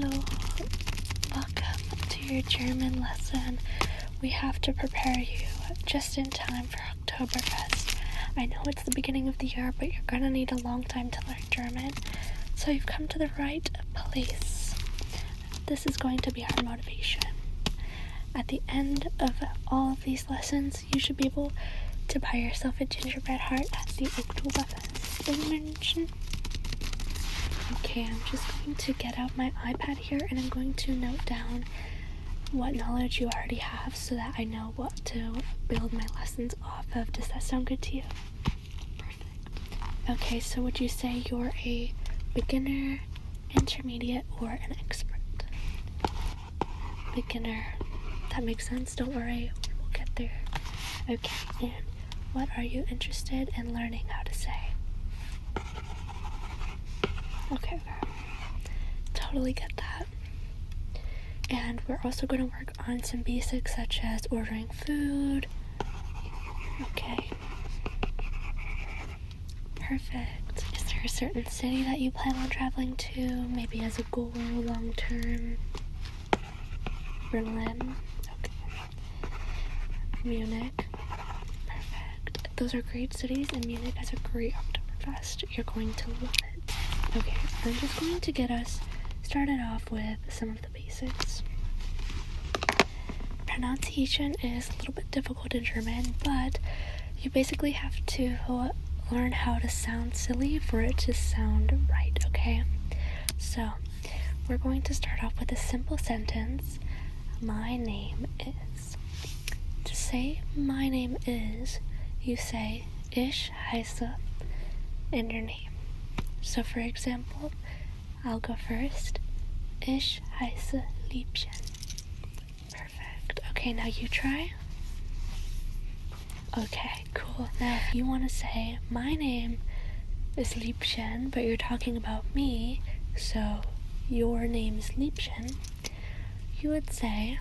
Hello, welcome to your German lesson. We have to prepare you just in time for Oktoberfest. I know it's the beginning of the year, but you're gonna need a long time to learn German, so you've come to the right place. This is going to be our motivation. At the end of all of these lessons, you should be able to buy yourself a gingerbread heart at the Oktoberfest in München. Okay, I'm just going to get out my iPad here and I'm going to note down what knowledge you already have so that I know what to build my lessons off of. Does that sound good to you? Perfect. Okay, so would you say you're a beginner, intermediate, or an expert? Beginner. That makes sense, don't worry, we'll get there. Okay, and what are you interested in learning how to say? Okay, totally get that. And we're also going to work on some basics such as ordering food. Okay. Perfect. Is there a certain city that you plan on traveling to? Maybe as a goal long term? Berlin? Okay. Munich? Perfect. Those are great cities, and Munich has a great Oktoberfest. You're going to love it. Okay, I'm just going to get us started off with some of the basics. Pronunciation is a little bit difficult in German, but you basically have to learn how to sound silly for it to sound right, okay? So, we're going to start off with a simple sentence. My name is. To say my name is, you say ich heiße in your name. So for example, I'll go first. Ich heiße Liebchen. Perfect. Okay, now you try. Okay, cool. Now if you want to say, my name is Liebchen, but you're talking about me, so your name is Liebchen, you would say,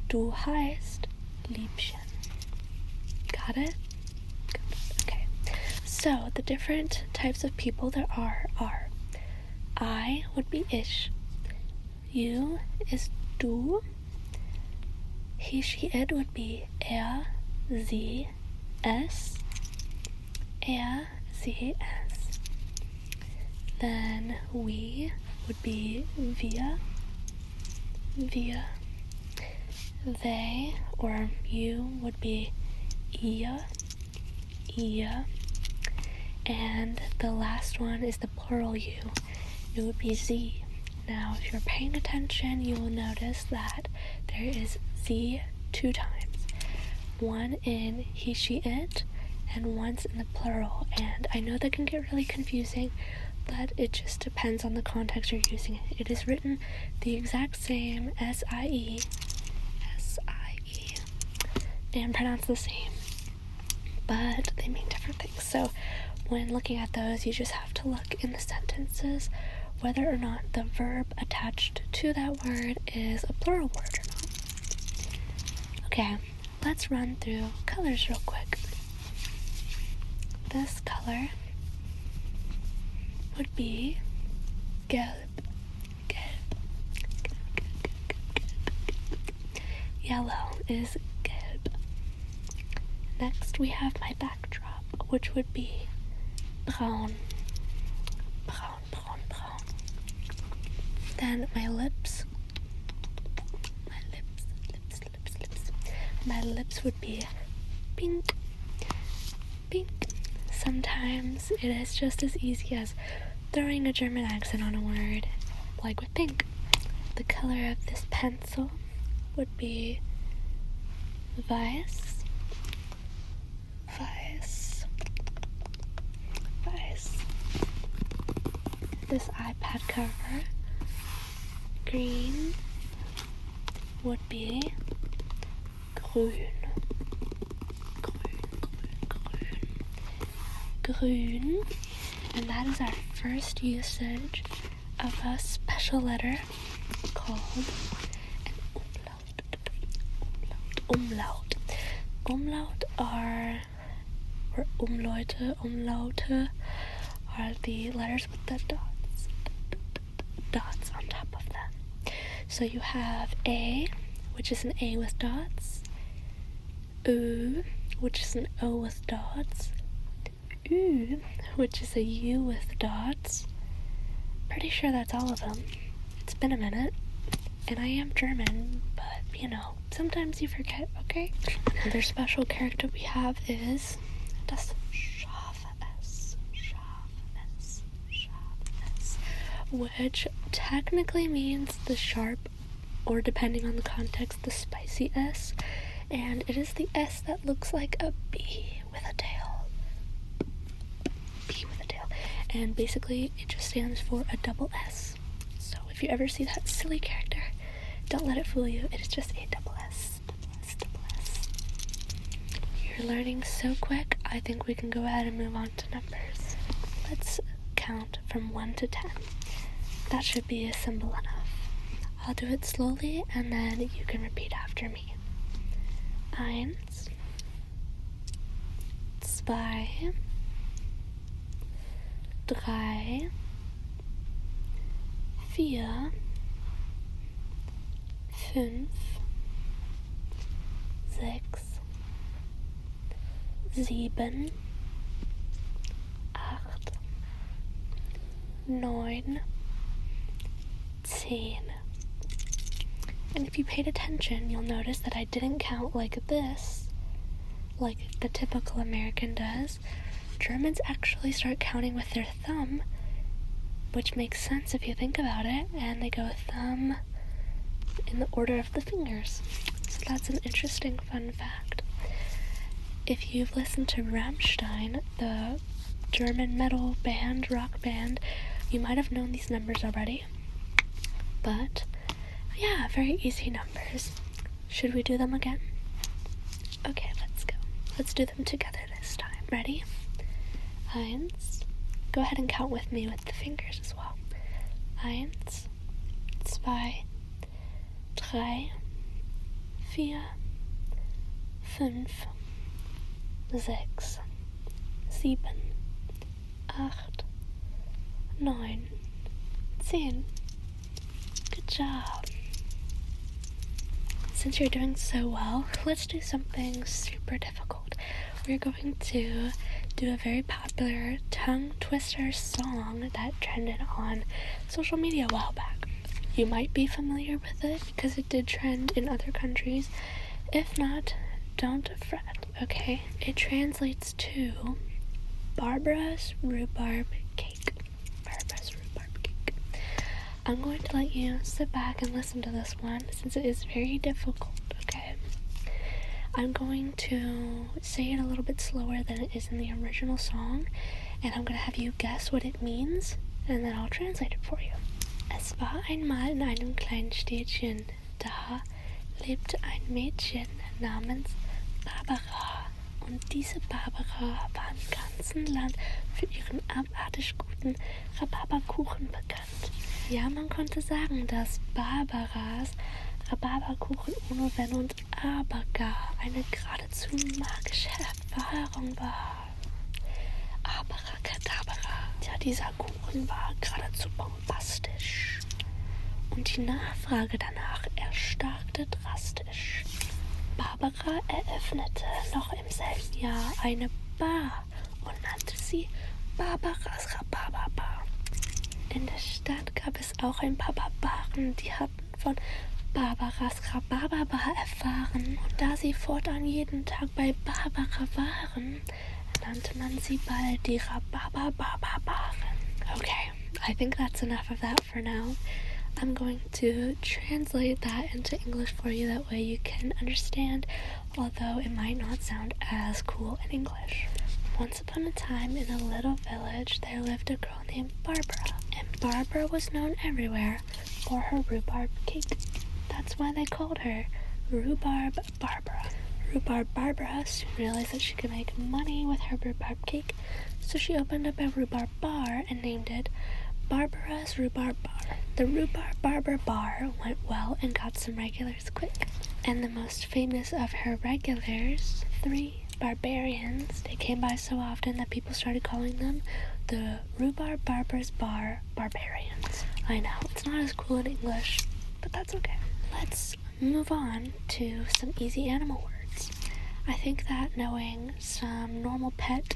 du heißt Liebchen. Got it? Okay. So the different types of people there are I would be ich, you is du, he, she, it would be er, sie, es, er, sie, es. Then we would be wir, they or you would be ihr, and the last one is the plural you. It would be sie. Now, if you're paying attention, you will notice that there is sie 2 times. One in he, she, it, and once in the plural. And I know that can get really confusing, but it just depends on the context you're using it. It is written the exact same S-I-E, and pronounced the same, but they mean different things. So when looking at those, you just have to look in the sentences whether or not the verb attached to that word is a plural word or not. Okay, let's run through colors real quick. This color would be gelb. Yellow is gelb. Next we have my backdrop, which would be braun. Then my lips. My lips would be pink. Sometimes it is just as easy as throwing a German accent on a word, like with pink. The color of this pencil would be weiß. This iPad cover, green, would be grün. And that is our first usage of a special letter called an umlaut. Umlaute are the letters with the dots on top of them. So you have A, which is an A with dots, U, which is an O with dots, U, which is a U with dots. Pretty sure that's all of them. It's been a minute, and I am German, but sometimes you forget, okay? Another special character we have is das scharfe S, which technically means the sharp, or depending on the context, the spicy S, and it is the S that looks like a bee with a tail. And basically it just stands for a double S. So if you ever see that silly character, don't let it fool you. It is just a double S. You're learning so quick, I think we can go ahead and move on to numbers. Let's count from 1 to 10. That should be simple enough. I'll do it slowly and then you can repeat after me. 1, 2, 3, 4, 5, 6, 7, 8, 9, 10. And if you paid attention, you'll notice that I didn't count like this, like the typical American does. Germans actually start counting with their thumb, which makes sense if you think about it, and they go thumb in the order of the fingers. So that's an interesting fun fact. If you've listened to Rammstein, the German metal band, rock band, you might have known these numbers already. But yeah, very easy numbers. Should we do them again? Okay, let's go. Let's do them together this time. Ready? 1. Go ahead and count with me with the fingers as well. 1, 2, 3, 4, 5, 6, 7, 8, 9, 10. Good job. Since you're doing so well, let's do something super difficult. We're going to do a very popular tongue twister song that trended on social media a while back. You might be familiar with it because it did trend in other countries. If not, don't fret, okay? It translates to Barbara's rhubarb cake. Barbara's rhubarb cake. I'm going to let you sit back and listen to this one since it is very difficult, okay? I'm going to say it a little bit slower than it is in the original song, and I'm going to have you guess what it means, and then I'll translate it for you. Es war einmal in einem kleinen Städtchen, da lebte ein Mädchen namens Barbara. Und diese Barbara war im ganzen Land für ihren abartig guten Rhabarberkuchen bekannt. Ja, man konnte sagen, dass Barbaras Rhabarberkuchen ohne Wenn und Aber gar eine geradezu magische Erfahrung war. Abracadabra. Ja, dieser Kuchen war geradezu bombastisch. Und die Nachfrage danach erstarkte drastisch. Barbara eröffnete noch im selben Jahr eine Bar und nannte sie Barbaras Rhabarberbar. In der Stadt gab es auch ein paar Barbaren, die hatten von Barbaras Rhabarberbar erfahren, und da sie fortan jeden Tag bei Barbara waren, nannte man sie bald die Rhabarberbarbaren. Okay, I think that's enough of that for now. I'm going to translate that into English for you, that way you can understand, although it might not sound as cool in English. Once upon a time, in a little village, there lived a girl named Barbara, and Barbara was known everywhere for her rhubarb cake. That's why they called her Rhubarb Barbara. Rhubarb Barbara soon realized that she could make money with her rhubarb cake, so she opened up a rhubarb bar and named it Barbara's Rhubarb Bar. The Rhubarb Barber Bar went well and got some regulars quick. And the most famous of her regulars, 3 barbarians, they came by so often that people started calling them the Rhubarb Barber's Bar Barbarians. I know, it's not as cool in English, but that's okay. Let's move on to some easy animal words. I think that knowing some normal pet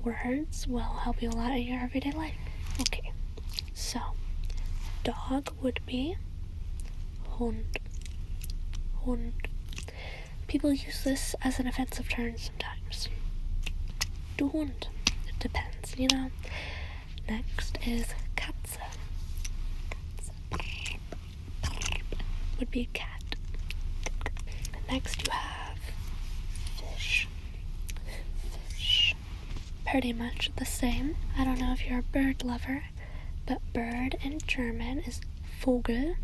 words will help you a lot in your everyday life. Okay, so dog would be Hund. Hund. People use this as an offensive term sometimes. Du Hund. It depends, you know. Next is Katze. Katze. Would be cat. Next you have fish. Fish. Pretty much the same. I don't know if you're a bird lover, but bird in German is Vogel.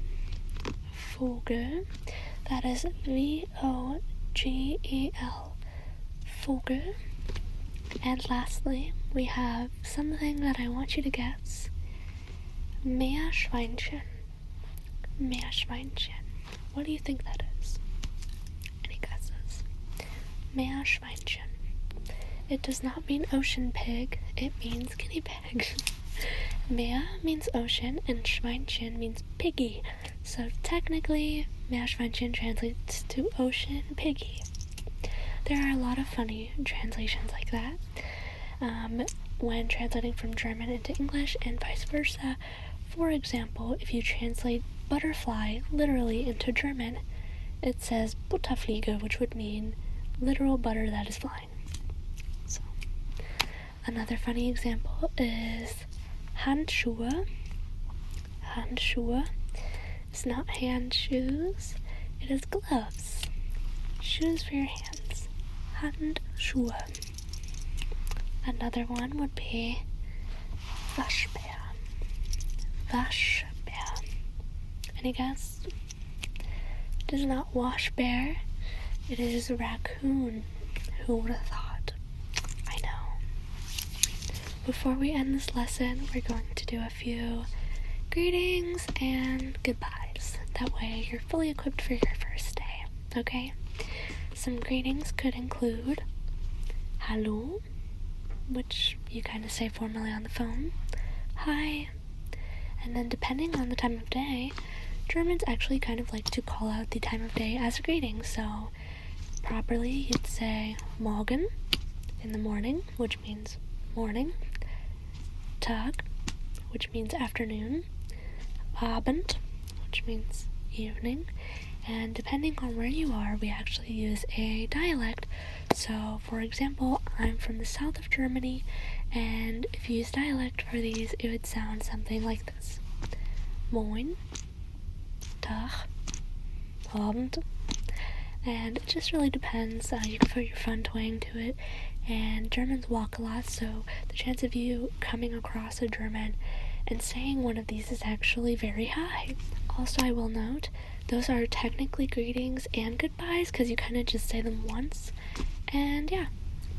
Vogel. That is Vogel. Vogel. And lastly, we have something that I want you to guess. Meerschweinchen. Meerschweinchen. What do you think that is? Any guesses? Meerschweinchen. It does not mean ocean pig, it means guinea pig. Meer means ocean and Schweinchen means piggy. So technically, Meerschweinchen translates to ocean piggy. There are a lot of funny translations like that when translating from German into English and vice versa. For example, if you translate butterfly literally into German, it says Butterfliege, which would mean literal butter that is flying. So, another funny example is Handschuhe. Handschuhe is not hand shoes, it is gloves. Shoes for your hands. Handschuhe. Another one would be Waschbär. Waschbär. Any guess? It is not wash bear, it is raccoon. Who would have thought? I know. Before we end this lesson, we're going to do a few greetings and goodbyes. That way you're fully equipped for your first day, okay? Some greetings could include Hallo, which you kind of say formally on the phone, hi, and then depending on the time of day, Germans actually kind of like to call out the time of day as a greeting. So properly you'd say Morgen in the morning, which means morning, Tag, which means afternoon, Abend, which means evening, and depending on where you are, we actually use a dialect. So, for example, I'm from the south of Germany, and if you use dialect for these, it would sound something like this. Moin, Tag, Abend, and it just really depends. You can put your fun twang to it, and Germans walk a lot, so the chance of you coming across a German and saying one of these is actually very high. Also, I will note, those are technically greetings and goodbyes because you kind of just say them once. And yeah.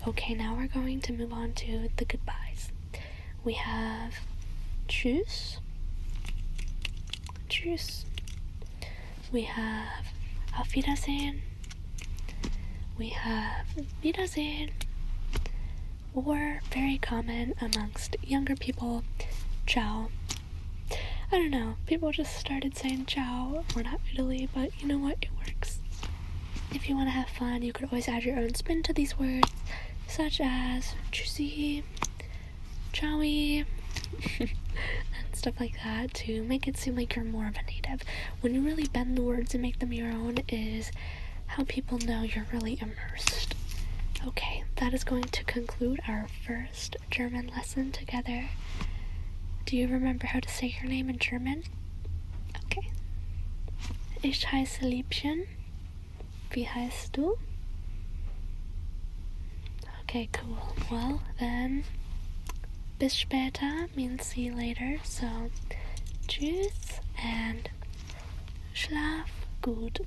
Okay, now we're going to move on to the goodbyes. We have Tschüss. Tschüss. We have Auf Wiedersehen. We have Wiedersehen. Or, very common amongst younger people, ciao. I don't know, people just started saying ciao. We're not Italy, but you know what, it works. If you want to have fun, you could always add your own spin to these words, such as tschüssi, ciao-y, and stuff like that to make it seem like you're more of a native. When you really bend the words and make them your own is how people know you're really immersed. Okay, that is going to conclude our first German lesson together. Do you remember how to say your name in German? Okay. Ich heiße Liebchen. Wie heißt du? Okay, cool. Well, then, bis später means see you later, so tschüss and schlaf gut.